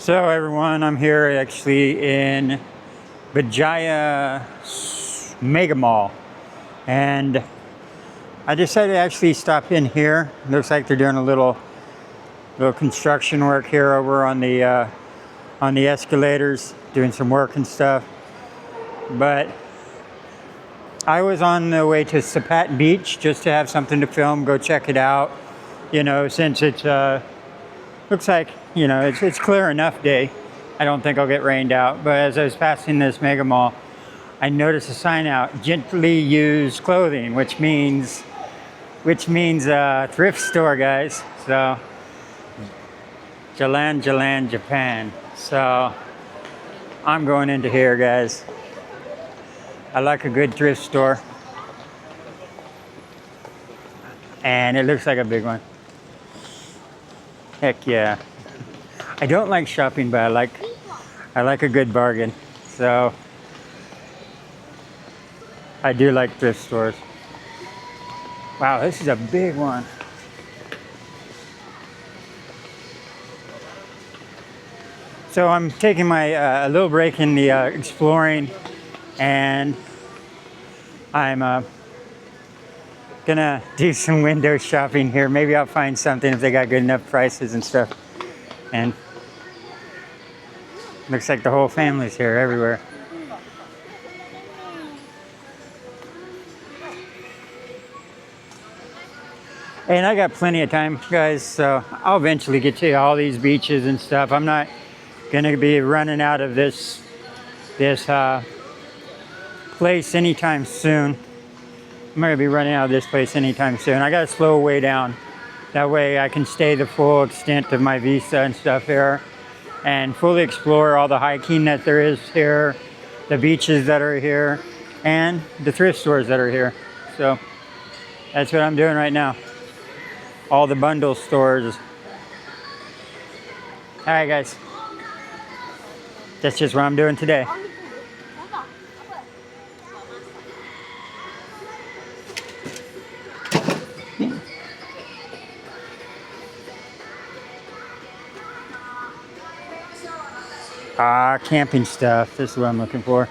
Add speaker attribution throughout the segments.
Speaker 1: So everyone, I'm here actually in Berjaya Mega Mall, and I decided to actually stop in here. Looks like they're doing a little construction work here over on the escalators, doing some work and stuff. But I was on the way to Sapat Beach just to have something to film, go check it out. You know, since it's looks like, you know, it's clear enough day. I don't think I'll get rained out. But as I was passing this mega mall, I noticed a sign out, gently used clothing, which means thrift store, guys. So Jalan, Japan. So I'm going into here, guys. I like a good thrift store. And it looks like a big one. Heck yeah. I don't like shopping, but I like a good bargain. So I do like thrift stores. Wow, this is a big one. So I'm taking my a little break in the exploring, and I'm gonna do some window shopping here. Maybe I'll find something if they got good enough prices and stuff. And looks like the whole family's here, everywhere. And I got plenty of time, guys, so I'll eventually get to all these beaches and stuff. I'm not gonna be running out of this place anytime soon. I'm not gonna be running out of this place anytime soon. I gotta slow way down. That way I can stay the full extent of my visa and stuff here and fully explore all the hiking that there is here, the beaches that are here, and the thrift stores that are here. So that's what I'm doing right now. All the bundle stores. All right, guys. That's just what I'm doing today. Camping stuff. This is what I'm looking for.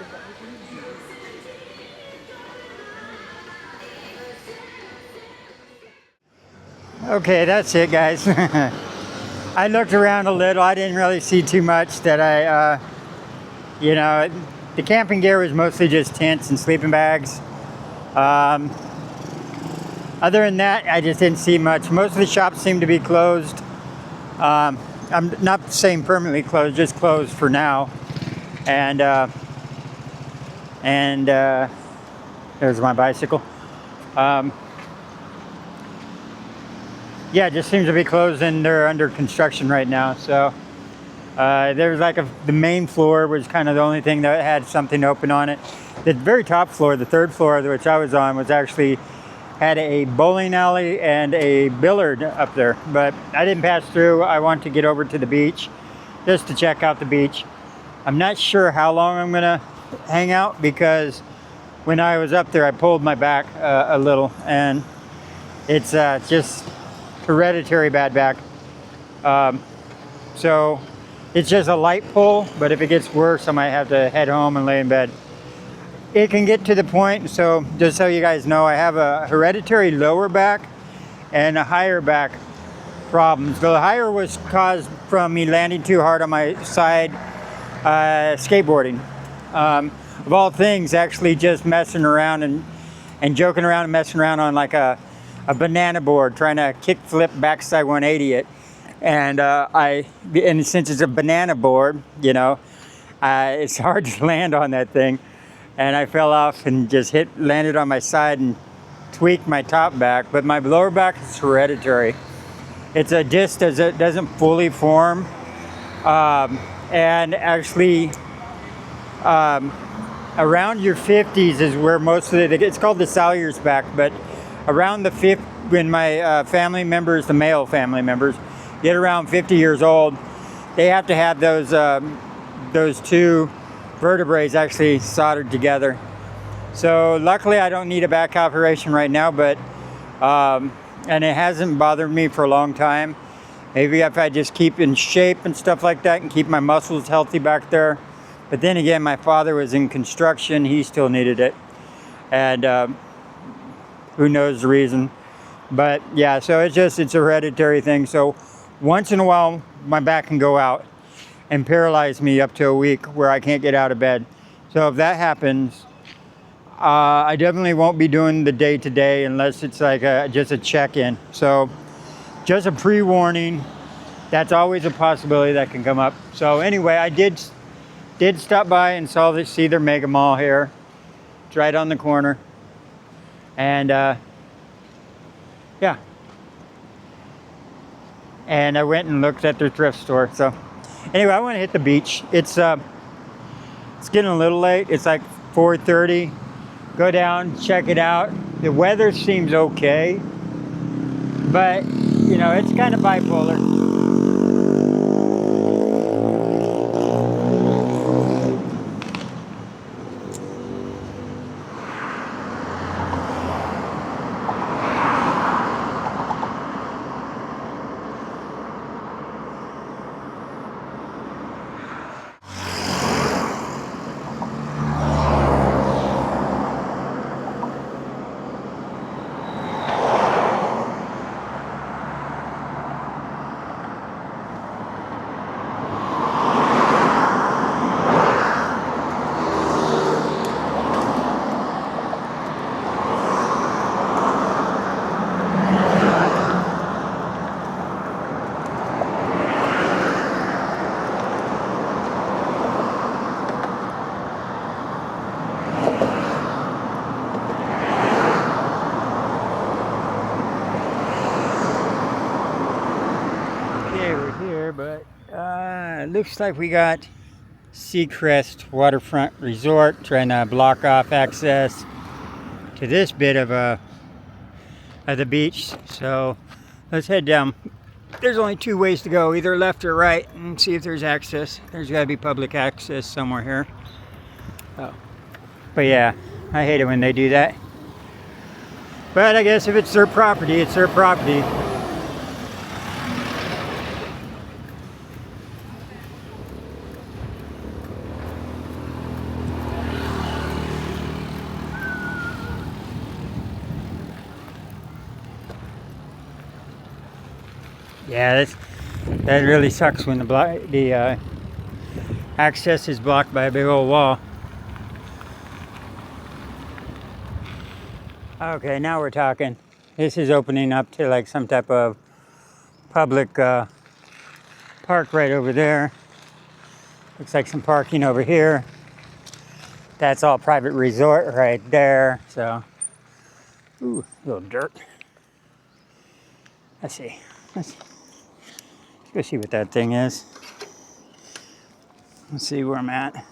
Speaker 1: Okay, that's it, guys. I looked around a little. I didn't really see too much that you know, the camping gear was mostly just tents and sleeping bags. Other than that, I just didn't see much. Most of the shops seem to be closed. I'm not saying permanently closed, just closed for now. And there's my bicycle. Yeah, it just seems to be closed, and they're under construction right now. So there's like the main floor was kind of the only thing that had something open on it. The very top floor, the third floor, which I was on, was actually had a bowling alley and a billard up there, but I didn't pass through. I want to get over to the beach just to check out the beach. I'm not sure how long I'm gonna hang out, because when I was up there I pulled my back a little, and it's just hereditary bad back. So it's just a light pull, but if it gets worse I might have to head home and lay in bed. It can get to the point, so just so you guys know, I have a hereditary lower back and a higher back problem. So the higher was caused from me landing too hard on my side skateboarding. Of all things, actually just messing around and joking around and messing around on like a banana board, trying to kick flip backside 180 it. And since it's a banana board, you know, it's hard to land on that thing. And I fell off and just landed on my side and tweaked my top back. But my lower back is hereditary. It's a disc that doesn't fully form. And actually, around your 50s is where most of it's called the Salyer's back, but around the when my family members, the male family members, get around 50 years old, they have to have those two vertebrae actually soldered together. So luckily I don't need a back operation right now, but and it hasn't bothered me for a long time. Maybe if I just keep in shape and stuff like that and keep my muscles healthy back there. But then again, my father was in construction. He still needed it. And who knows the reason. But yeah, so it's a hereditary thing. So once in a while, my back can go out and paralyze me up to a week where I can't get out of bed. So if that happens, I definitely won't be doing the day-to-day unless it's like just a check-in. So just a pre-warning. That's always a possibility that can come up. So anyway, I did stop by and see their mega mall here. It's right on the corner. And yeah. And I went and looked at their thrift store. So anyway, I want to hit the beach. It's getting a little late. It's like 4:30. Go down, check it out. The weather seems okay, but you know, it's kind of bipolar. But it looks like we got Seacrest Waterfront Resort trying to block off access to this bit of the beach. So let's head down. There's only two ways to go, either left or right, and see if there's access. There's got to be public access somewhere here. Oh. But yeah, I hate it when they do that. But I guess if it's their property, it's their property. Yeah, that really sucks when the access is blocked by a big old wall. Okay, now we're talking. This is opening up to like some type of public park right over there. Looks like some parking over here. That's all private resort right there. So, ooh, a little dirt. Let's see. Let's go see what that thing is. Let's see where I'm at.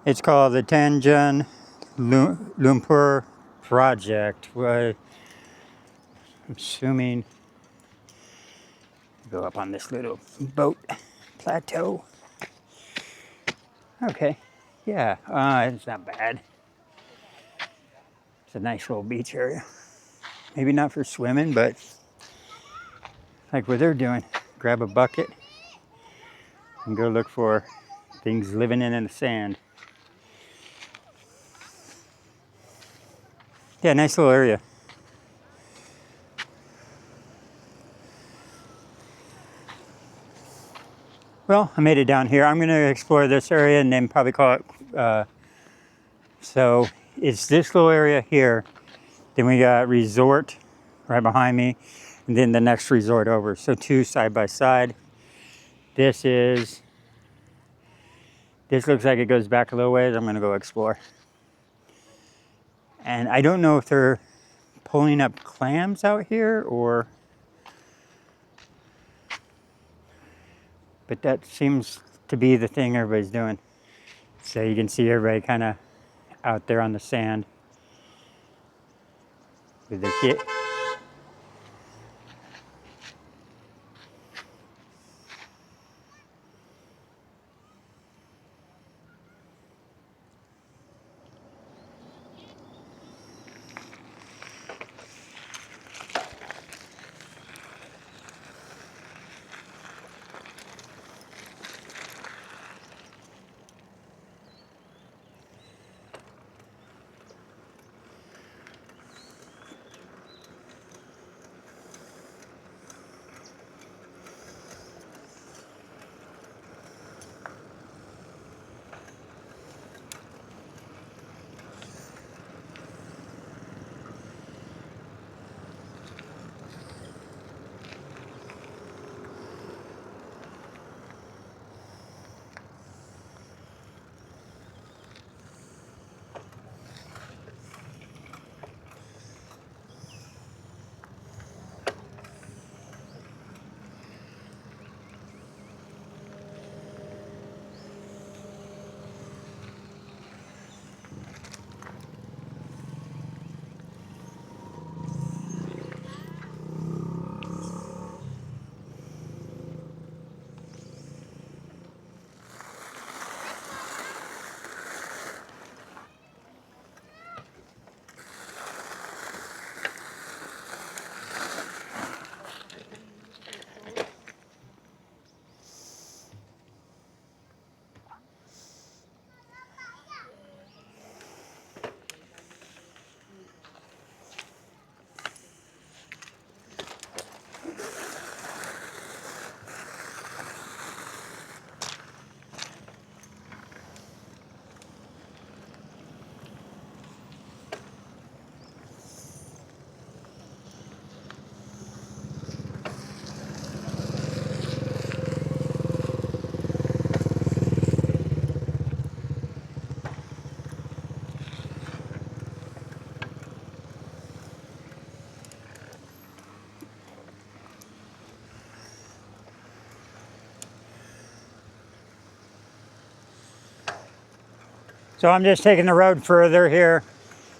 Speaker 1: It's called the Tanjung Lumpur project. Well, I'm assuming go up on this little boat plateau. Okay, yeah, it's not bad. It's a nice little beach area. Maybe not for swimming, but like what they're doing. Grab a bucket and go look for things living in the sand. Yeah, nice little area. Well, I made it down here. I'm going to explore this area and then probably call it. So it's this little area here. Then we got resort right behind me, and then the next resort over. So two side by side. This looks like it goes back a little ways. I'm going to go explore. And I don't know if they're pulling up clams out here or. But that seems to be the thing everybody's doing. So you can see everybody kind of out there on the sand with their kid. So I'm just taking the road further here.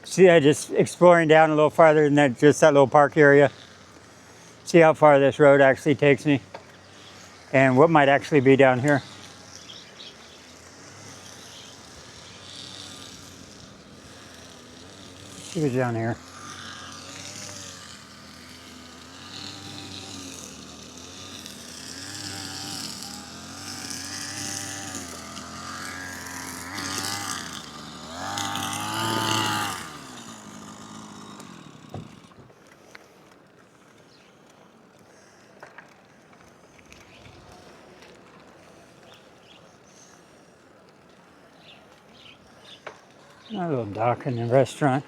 Speaker 1: See, I just exploring down a little farther than that, just that little park area. See how far this road actually takes me and what might actually be down here. See what's down here. A little dock in the restaurant.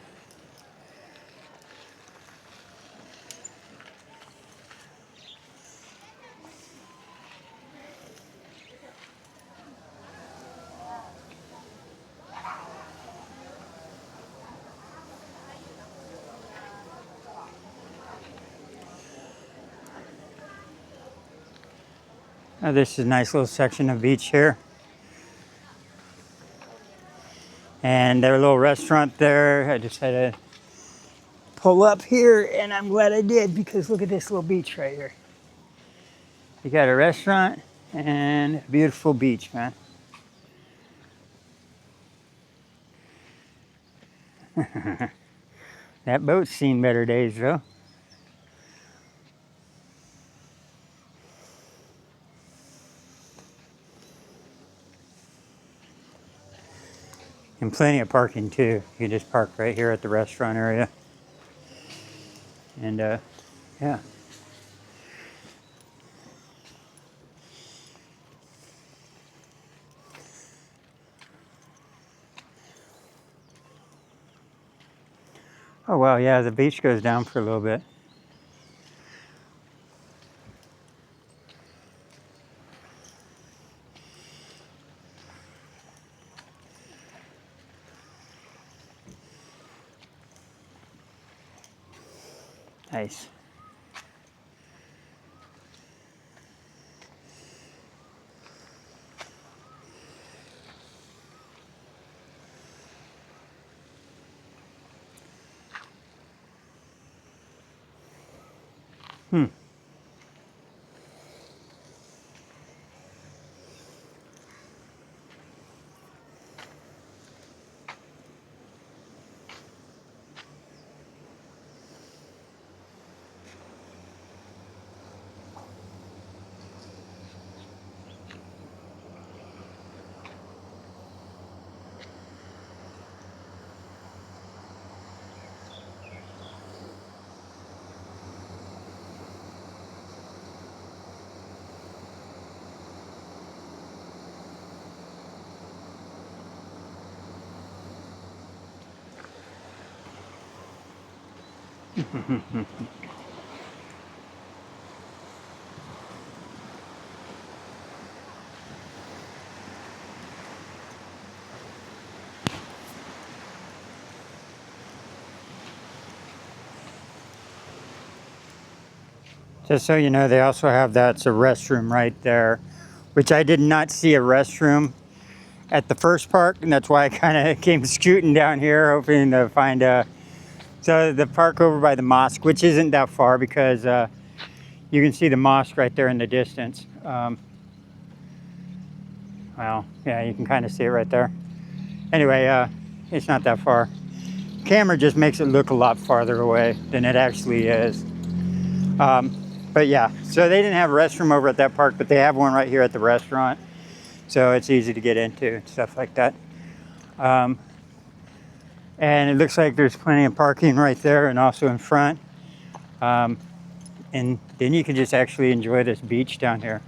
Speaker 1: This is a nice little section of beach here. And their little restaurant there. I just had to pull up here, and I'm glad I did, because look at this little beach right here. You got a restaurant and a beautiful beach, man. That boat's seen better days, though. And plenty of parking too. You can just park right here at the restaurant area. And yeah. Oh wow, yeah, the beach goes down for a little bit. Nice. Hmm. Just so you know, they also have that's a restroom right there, which I did not see a restroom at the first park, and that's why I kind of came scooting down here, hoping to find a. So the park over by the mosque, which isn't that far, because you can see the mosque right there in the distance. Well, yeah, you can kind of see it right there. Anyway, it's not that far. Camera just makes it look a lot farther away than it actually is. But yeah, so they didn't have a restroom over at that park, but they have one right here at the restaurant. So it's easy to get into and stuff like that. And it looks like there's plenty of parking right there and also in front. And then you can just actually enjoy this beach down here.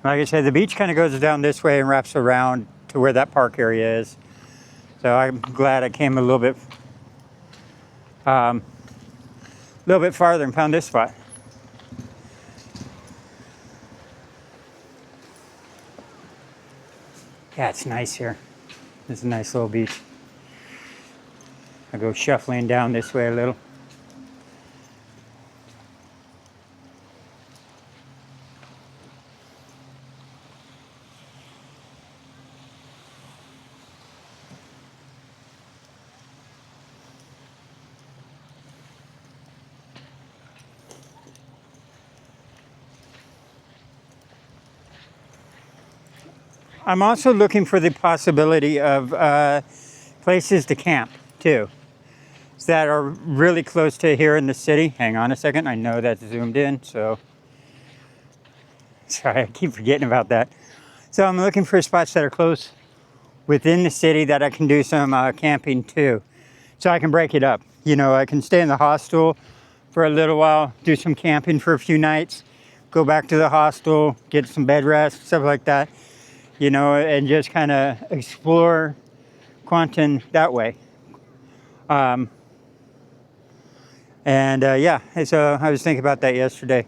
Speaker 1: Like I said, the beach kind of goes down this way and wraps around to where that park area is. So I'm glad I came a little bit farther and found this spot. Yeah, it's nice here. It's a nice little beach. I go shuffling down this way a little. I'm also looking for the possibility of places to camp too, that are really close to here in the city. Hang on a second, I know that's zoomed in, so sorry, I keep forgetting about that. So I'm looking for spots that are close within the city that I can do some camping too. So I can break it up. You know, I can stay in the hostel for a little while, do some camping for a few nights, go back to the hostel, get some bed rest, stuff like that, you know, and just kind of explore Kuantan that way. Yeah, so I was thinking about that yesterday,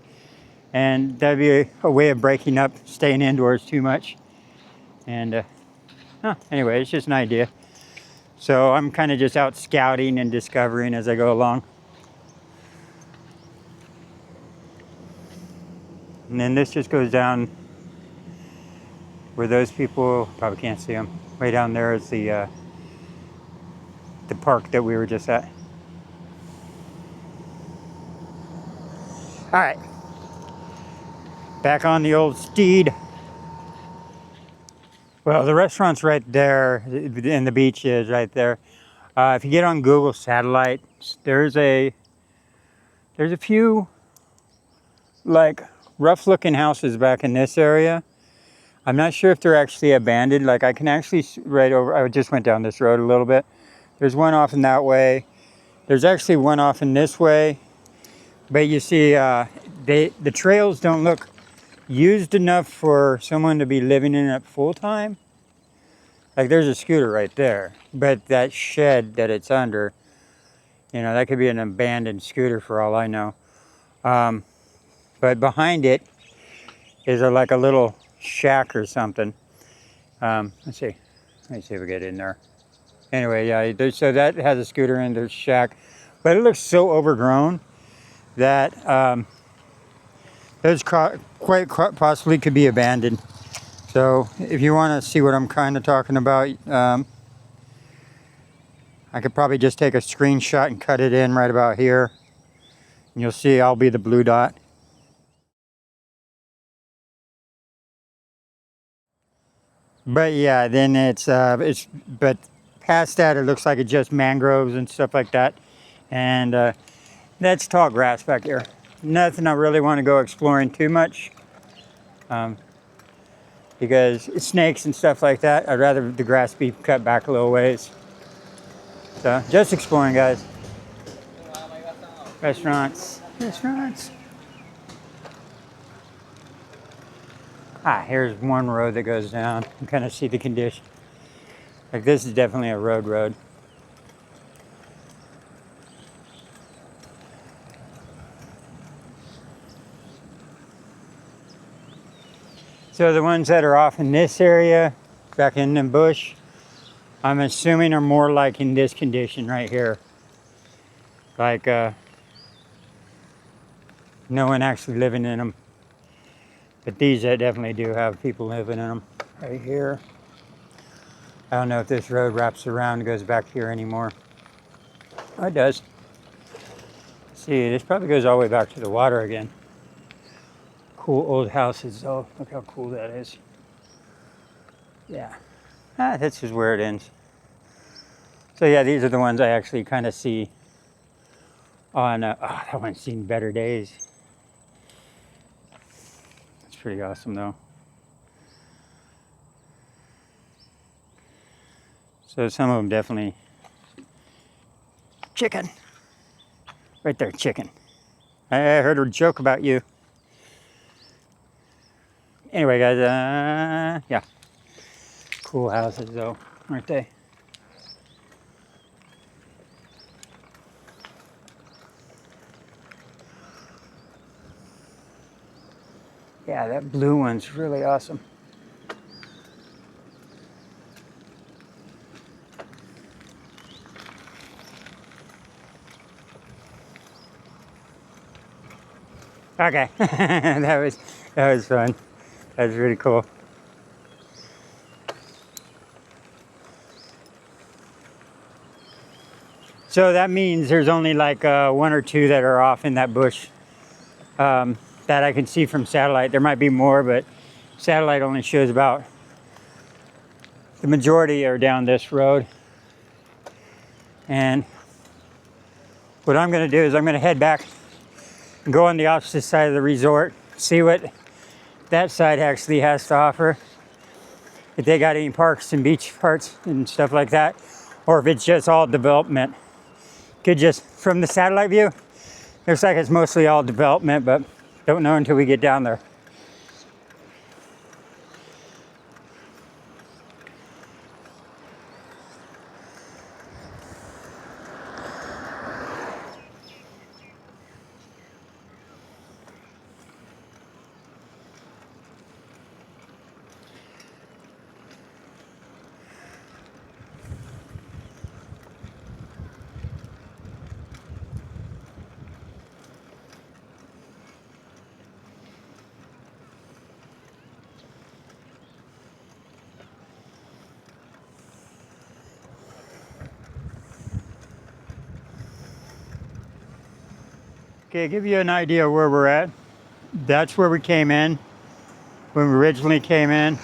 Speaker 1: and that'd be a way of breaking up staying indoors too much. And anyway, it's just an idea. So I'm kind of just out scouting and discovering as I go along. And then this just goes down where those people probably can't see them. Way down there is the park that we were just at. All right, back on the old steed. Well, the restaurant's right there, and the beach is right there. If you get on Google Satellite, there's a few like rough-looking houses back in this area. I'm not sure if they're actually abandoned. Like I can actually right over. I just went down this road a little bit. There's one off in that way. There's actually one off in this way. But you see, the trails don't look used enough for someone to be living in it full time. Like there's a scooter right there, but that shed that it's under, you know, that could be an abandoned scooter for all I know. But behind it is like a little shack or something. Let's see. Let me see if we get in there. Anyway, yeah, so that has a scooter in their shack, but it looks so overgrown that those quite possibly could be abandoned. So if you want to see what I'm kind of talking about, I could probably just take a screenshot and cut it in right about here. And you'll see I'll be the blue dot. But yeah, then but past that it looks like it's just mangroves and stuff like that. And that's tall grass back here. Nothing I really want to go exploring too much. Because it's snakes and stuff like that. I'd rather the grass be cut back a little ways. So just exploring, guys. Restaurants. Here's one road that goes down. You kind of see the condition. Like this is definitely a road. So the ones that are off in this area, back in the bush, I'm assuming are more like in this condition right here. Like no one actually living in them. But these definitely do have people living in them right here. I don't know if this road wraps around and goes back here anymore. Oh, it does. See, this probably goes all the way back to the water again. Cool old houses though. Look how cool that is. Yeah. This is where it ends. So yeah, these are the ones I actually kind of see on, that one's seen better days. It's pretty awesome though. So some of them definitely, chicken. Right there, chicken. I heard a joke about you. Anyway, guys, yeah. Cool houses though, aren't they? Yeah, that blue one's really awesome. Okay, that was fun. That was really cool. So that means there's only like one or two that are off in that bush that I can see from satellite. There might be more, but satellite only shows about the majority are down this road. And what I'm going to do is I'm going to head back and go on the opposite side of the resort, see what that side actually has to offer. If they got any parks and beach parts and stuff like that, or if it's just all development. Could just, from the satellite view, looks like it's mostly all development, but don't know until we get down there. Okay, give you an idea where we're at. That's where we came in when we originally came in.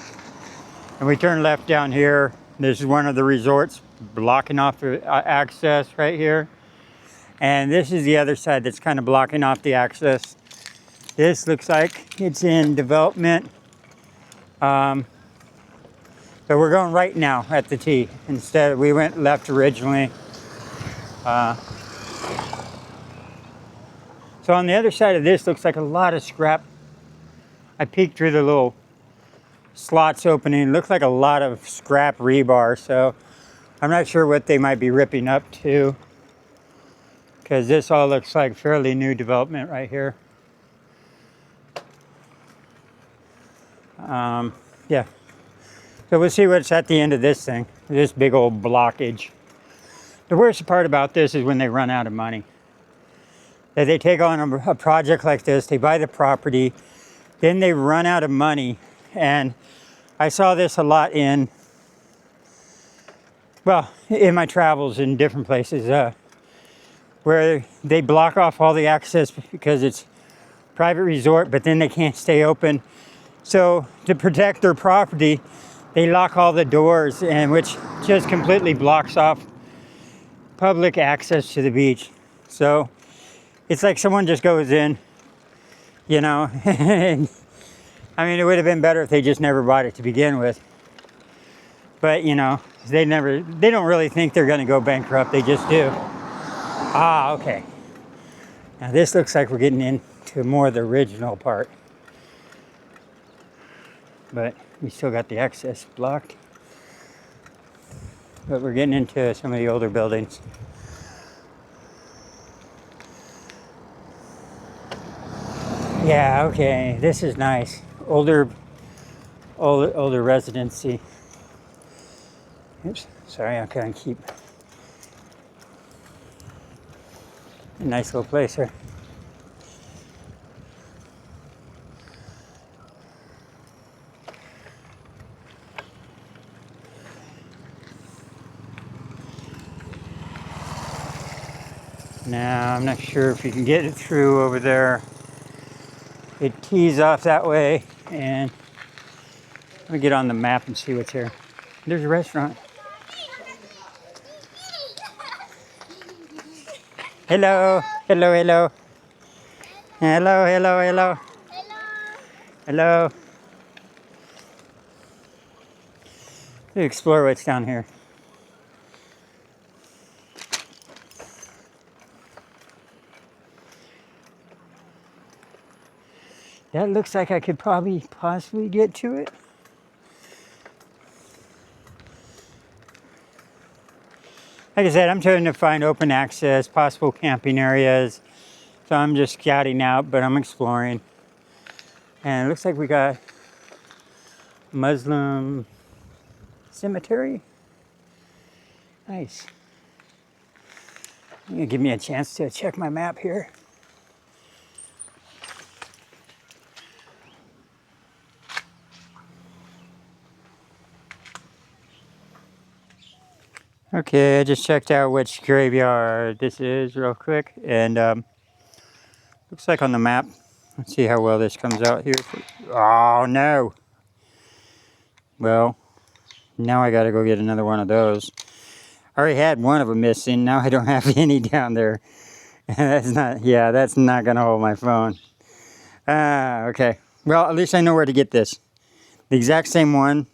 Speaker 1: And we turned left down here. This is one of the resorts blocking off the access right here. And this is the other side that's kind of blocking off the access. This looks like it's in development. So we're going right now at the T. Instead, we went left originally. So on the other side of this looks like a lot of scrap. I peeked through the little slots opening. It looks like a lot of scrap rebar. So I'm not sure what they might be ripping up to, because this all looks like fairly new development right here. Yeah. So we'll see what's at the end of this thing, this big old blockage. The worst part about this is when they run out of money. That they take on a project like this, they buy the property, then they run out of money. And I saw this a lot in my travels in different places, where they block off all the access because it's private resort, but then they can't stay open. So to protect their property, they lock all the doors, and which just completely blocks off public access to the beach. So it's like someone just goes in, you know. I mean, it would have been better if they just never bought it to begin with. But, you know, they don't really think they're going to go bankrupt. They just do. Ah, okay. Now this looks like we're getting into more of the original part. But we still got the access blocked. But we're getting into some of the older buildings. Yeah, okay, this is nice. Older residency. Oops, sorry, I'm gonna keep a nice little place here. Now, I'm not sure if you can get it through over there. It tees off that way, and let me get on the map and see what's here. There's a restaurant. Hello, hello, hello. Hello, hello, hello. Hello. Let's explore what's down here. That looks like I could possibly get to it. Like I said, I'm trying to find open access, possible camping areas. So I'm just scouting out, but I'm exploring. And it looks like we got Muslim cemetery. Nice. Give me a chance to check my map here. Okay, I just checked out which graveyard this is real quick, and looks like on the map. Let's see how well this comes out here. Oh no! Well, Now I gotta go get another one of those. I already had one of them missing. Now I don't have any down there. That's not gonna hold my phone. Okay. Well, at least I know where to get this. The exact same one.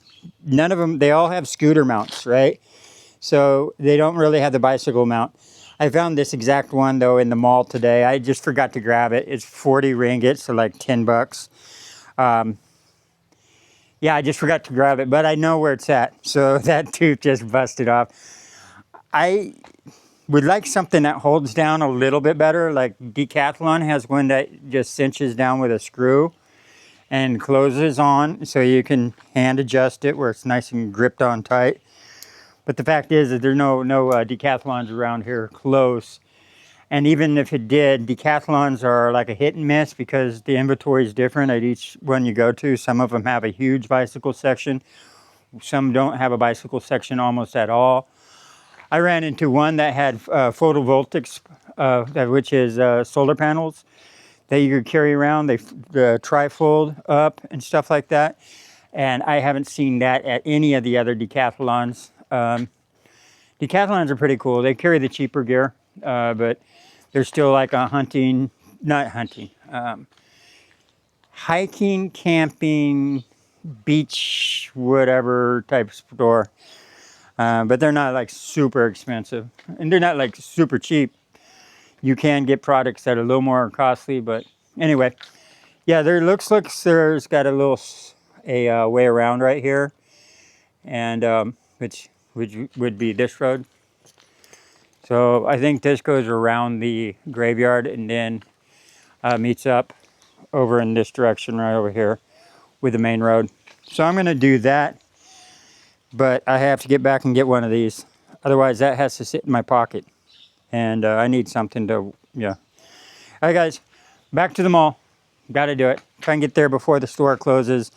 Speaker 1: None of them, they all have scooter mounts, right? So they don't really have the bicycle mount. I found this exact one though in the mall today. I just forgot to grab it. It's 40 ringgit, so like 10 bucks. Yeah, I just forgot to grab it, but I know where it's at. So that tooth just busted off. I would like something that holds down a little bit better. Like Decathlon has one that just cinches down with a screw and closes on, so you can hand adjust it where it's nice and gripped on tight. But the fact is that there's no Decathlons around here close. And even if it did, Decathlons are like a hit and miss because the inventory is different at each one you go to. Some of them have a huge bicycle section. Some don't have a bicycle section almost at all. I ran into one that had photovoltaics, which is solar panels that you could carry around. They trifold up and stuff like that. And I haven't seen that at any of the other Decathlons. Decathlons are pretty cool. They carry the cheaper gear, but they're still like a hiking, camping, beach, whatever type store. But they're not like super expensive, and they're not like super cheap. You can get products that are a little more costly, but anyway, yeah, there looks like there's got a little way around right here, and which would be this road. So I think this goes around the graveyard and then meets up over in this direction right over here with the main road. So I'm going to do that, but I have to get back and get one of these. Otherwise, that has to sit in my pocket. And I need something to, yeah. All right, guys, back to the mall. Got to do it. Try and get there before the store closes.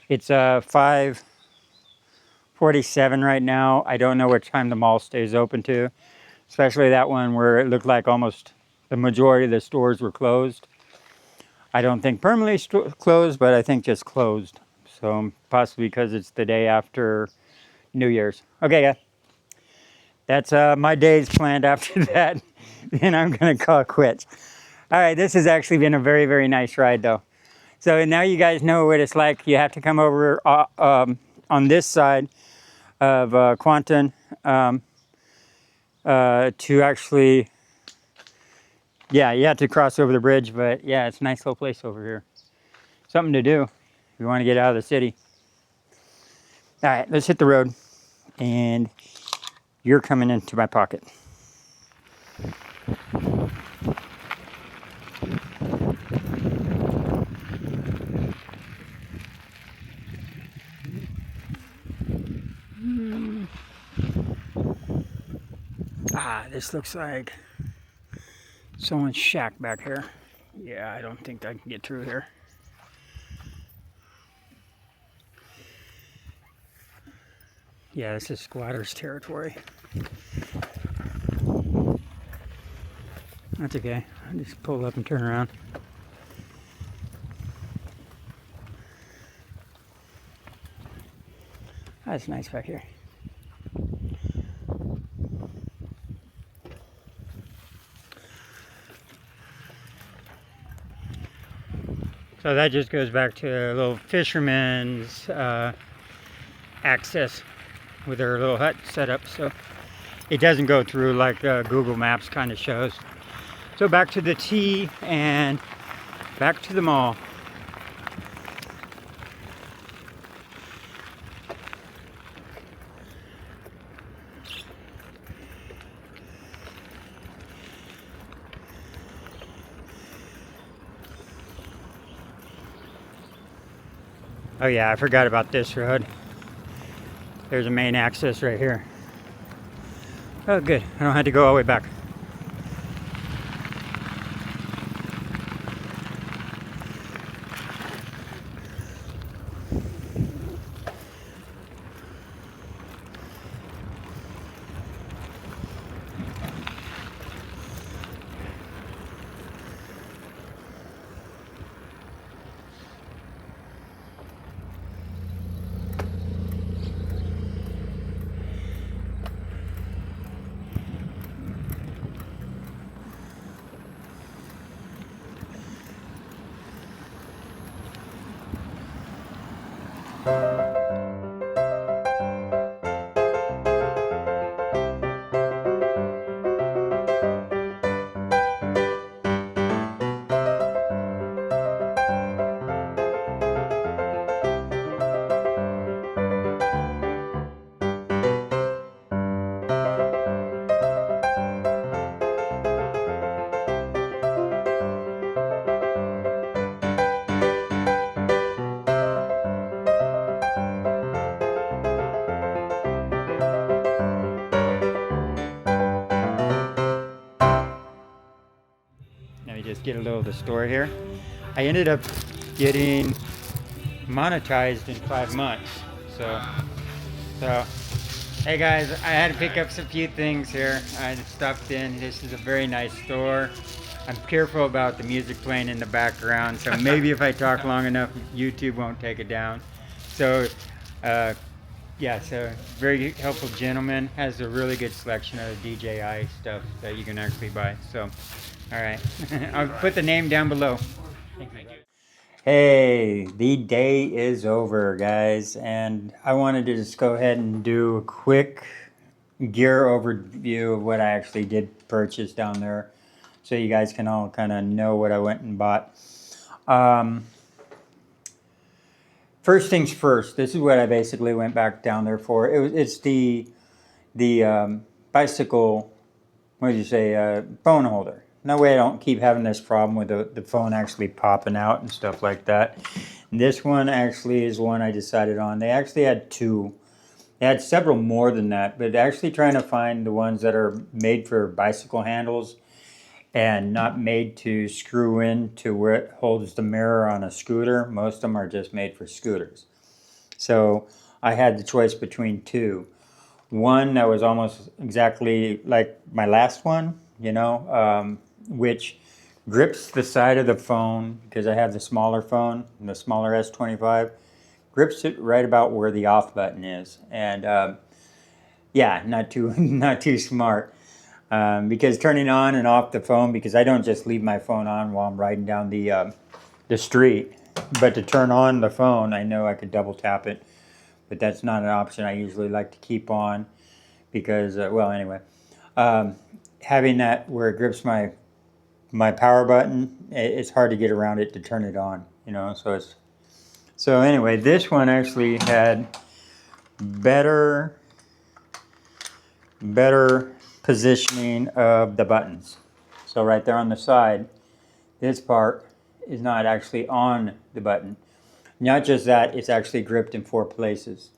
Speaker 1: It's 5:47 right now. I don't know what time the mall stays open to, especially that one where it looked like almost the majority of the stores were closed. I don't think permanently closed, but I think just closed. So possibly because it's the day after New Year's. Okay, yeah. That's my days planned after that. Then I'm going to call it quits. All right, this has actually been a very, very nice ride, though. So now you guys know what it's like. You have to come over on this side of Kuantan to actually, yeah, you have to cross over the bridge. But yeah, it's a nice little place over here. Something to do if you want to get out of the city. All right, let's hit the road. And you're coming into my pocket. This looks like someone's shack back here. Yeah, I don't think I can get through here. Yeah, this is squatters' territory. That's okay. I'll just pull up and turn around. That's nice back here. So that just goes back to a little fisherman's access with their little hut set up, so it doesn't go through like Google Maps kind of shows. So back to the T and back to the mall. Oh yeah, I forgot about this road. There's a main access right here. Oh good, I don't have to go all the way back. just get a little of the store here. I ended up getting monetized in 5 months. So hey guys, I had to pick up some few things here. I stopped in. This is a very nice store. I'm careful about the music playing in the background, so maybe if I talk long enough, YouTube won't take it down. So yeah, so very helpful gentleman, has a really good selection of DJI stuff that you can actually buy. So, all right, I'll put the name down below. Thank you. Hey, the day is over, guys, and I wanted to just go ahead and do a quick gear overview of what I actually did purchase down there, so you guys can all kind of know what I went and bought. First things first, this is what I basically went back down there for. It's the bicycle, what did you say, phone holder. That way I don't keep having this problem with the phone actually popping out and stuff like that. This one actually is one I decided on. They actually had two. They had several more than that, but actually trying to find the ones that are made for bicycle handles and not made to screw in to where it holds the mirror on a scooter. Most of them are just made for scooters. So I had the choice between two. One that was almost exactly like my last one, you know, which grips the side of the phone, because I have the smaller phone, the smaller S25, grips it right about where the off button is. And yeah, not too smart. Because turning on and off the phone, because I don't just leave my phone on while I'm riding down the street, but to turn on the phone, I know I could double tap it, but that's not an option I usually like to keep on, because, well, anyway, having that where it grips my power button, it's hard to get around it to turn it on, you know, so anyway, this one actually had better positioning of the buttons. So right there on the side, this part is not actually on the button. Not just that, it's actually gripped in 4 places.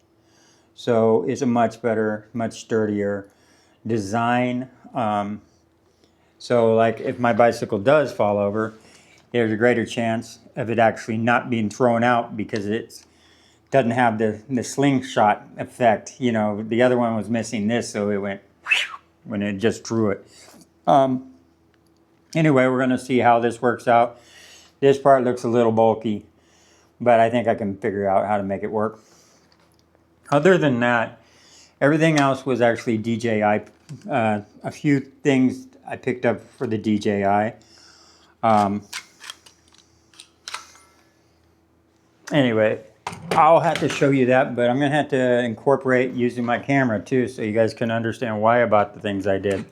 Speaker 1: So it's a much better, much sturdier design. So like if my bicycle does fall over, there's a greater chance of it actually not being thrown out, because it doesn't have the slingshot effect. You know, the other one was missing this, so it went when it just drew it. Anyway, we're going to see how this works out. This part looks a little bulky, but I think I can figure out how to make it work. Other than that, everything else was actually DJI. A few things I picked up for the DJI. Anyway, I'll have to show you that, but I'm going to have to incorporate using my camera too, so you guys can understand why I bought the things I did.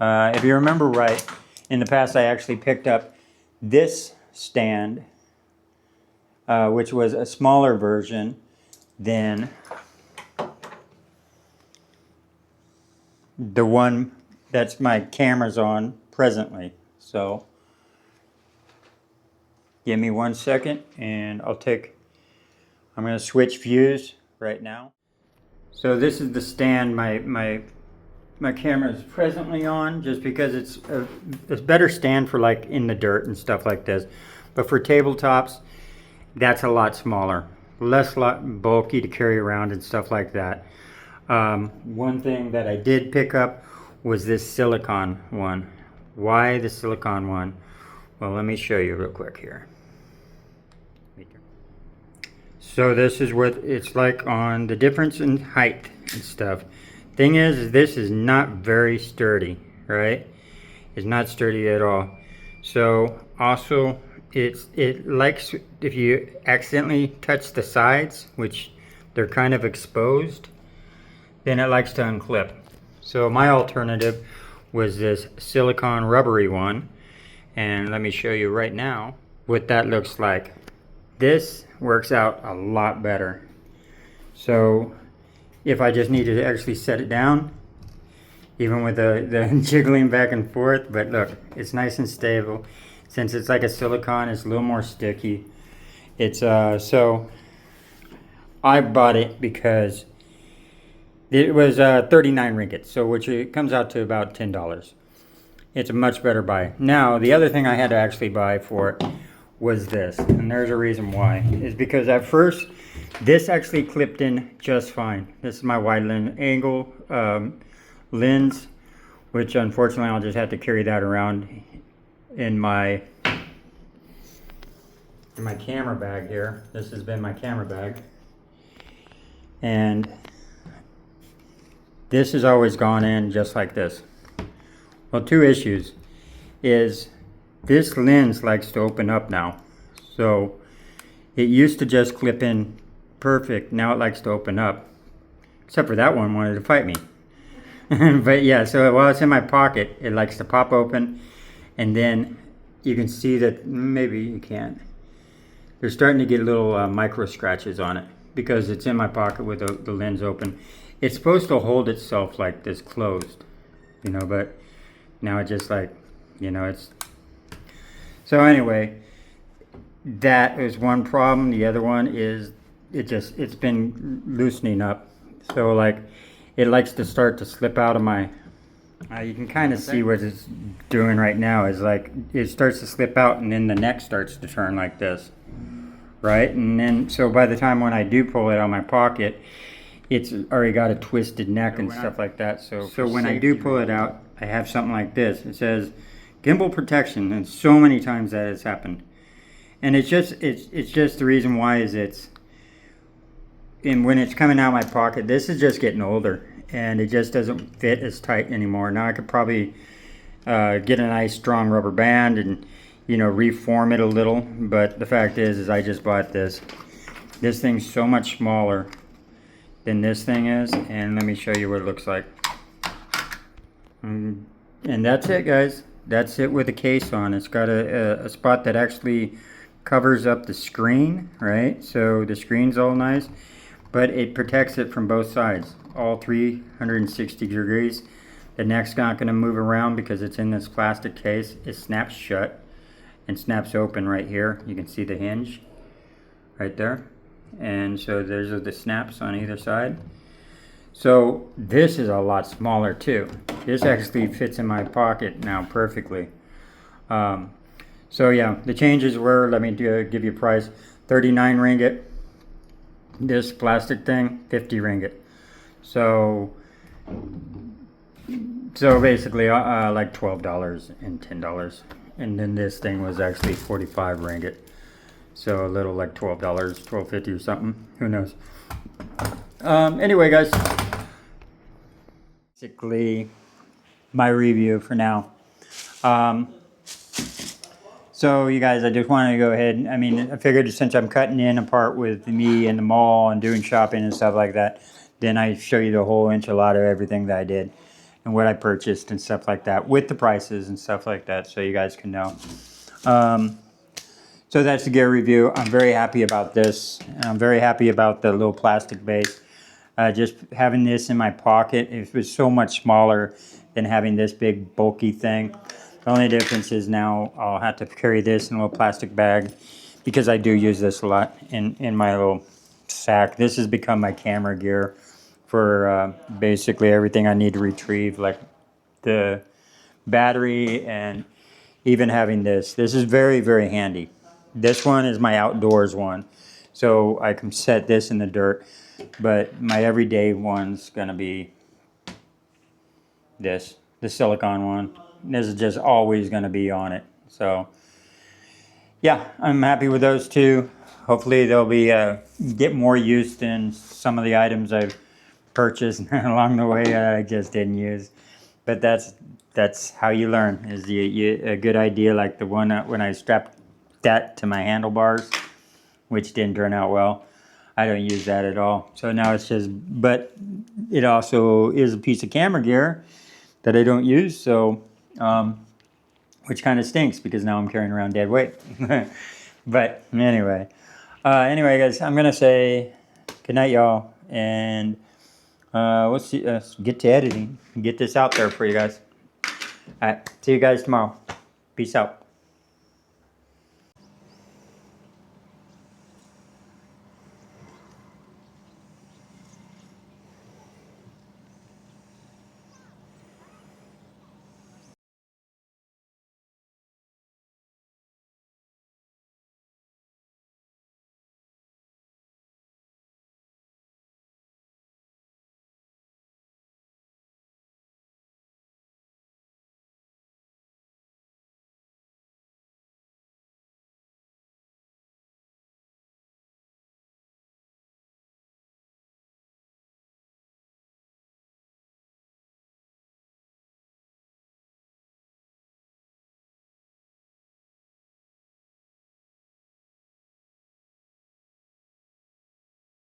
Speaker 1: If you remember right, in the past I actually picked up this stand, which was a smaller version than the one that's my camera's on presently. So give me 1 second and I'm going to switch views right now. So this is the stand my camera is presently on, just because it's a better stand for like in the dirt and stuff like this. But for tabletops, that's a lot smaller, less bulky to carry around and stuff like that. One thing that I did pick up was this silicone one. Why the silicone one? Well, let me show you real quick here. So this is what it's like on the difference in height and stuff. Thing is this is not very sturdy, right? It's not sturdy at all. So also it likes, if you accidentally touch the sides, which they're kind of exposed, then it likes to unclip. So my alternative was this silicone rubbery one, and let me show you right now what that looks like. This works out a lot better. So if I just need to actually set it down, even with the jiggling back and forth, but look, it's nice and stable. Since it's like a silicone, it's a little more sticky. It's so I bought it because it was 39 ringgit, so which it comes out to about $10. It's a much better buy. Now, the other thing I had to actually buy for it was this, and there's a reason why. Is because at first, this actually clipped in just fine. This is my wide angle lens, which unfortunately I'll just have to carry that around in my camera bag here. This has been my camera bag. And this has always gone in just like this. Well, two issues is this lens likes to open up now. So it used to just clip in perfect. Now it likes to open up. Except for that one wanted to fight me. But yeah, so while it's in my pocket, it likes to pop open. And then you can see that, maybe you can't. They're starting to get little micro scratches on it because it's in my pocket with the lens open. It's supposed to hold itself like this closed, you know, but now it just like, you know, it's... So anyway, that is one problem. The other one is it's been loosening up. So like, it likes to start to slip out of my... you can kind of see what it's doing right now is like, it starts to slip out and then the neck starts to turn like this. Right? And then, so by the time when I do pull it out of my pocket, it's already got a twisted neck and stuff like that. So when I do pull it out, I have something like this. It says gimbal protection, and so many times that has happened. And it's just the reason why is and when it's coming out of my pocket, this is just getting older and it just doesn't fit as tight anymore. Now I could probably get a nice strong rubber band and, you know, reform it a little, but the fact is I just bought this. This thing's so much smaller than this thing is, and let me show you what it looks like. And that's it, guys. That's it with a case on. It's got a spot that actually covers up the screen, right? So the screen's all nice, but it protects it from both sides, all 360 degrees. The neck's not going to move around because it's in this plastic case. It snaps shut and snaps open right here. You can see the hinge right there. And so there's the snaps on either side. So this is a lot smaller too. This actually fits in my pocket now perfectly. So yeah, the changes were, let me give you a price, 39 ringgit. This plastic thing, 50 ringgit. So basically like $12 and $10. And then this thing was actually 45 ringgit. So a little like $12, $12.50 or something. Who knows? Anyway, guys. Basically, my review for now. So you guys, I just wanted to go ahead. I mean, I figured since I'm cutting in a part with me in the mall and doing shopping and stuff like that, then I show you the whole enchilada of everything that I did and what I purchased and stuff like that with the prices and stuff like that, so you guys can know. So that's the gear review. I'm very happy about this. I'm very happy about the little plastic base. Just having this in my pocket, it was so much smaller than having this big bulky thing. The only difference is now I'll have to carry this in a little plastic bag because I do use this a lot in my little sack. This has become my camera gear for basically everything I need to retrieve, like the battery and even having this. This is very, very handy. This one is my outdoors one, so I can set this in the dirt, but my everyday one's gonna be this, the silicone one. This is just always gonna be on it. So yeah, I'm happy with those two. Hopefully they'll be get more use in some of the items I've purchased along the way that I just didn't use. But that's how you learn, is a good idea like the one when I strapped that to my handlebars, which didn't turn out well. I don't use that at all. So now it's just, but it also is a piece of camera gear that I don't use, so which kind of stinks because now I'm carrying around dead weight. But anyway, guys, I'm gonna say good night, y'all, and let's see, get to editing and get this out there for you guys. All right, see you guys tomorrow. Peace out.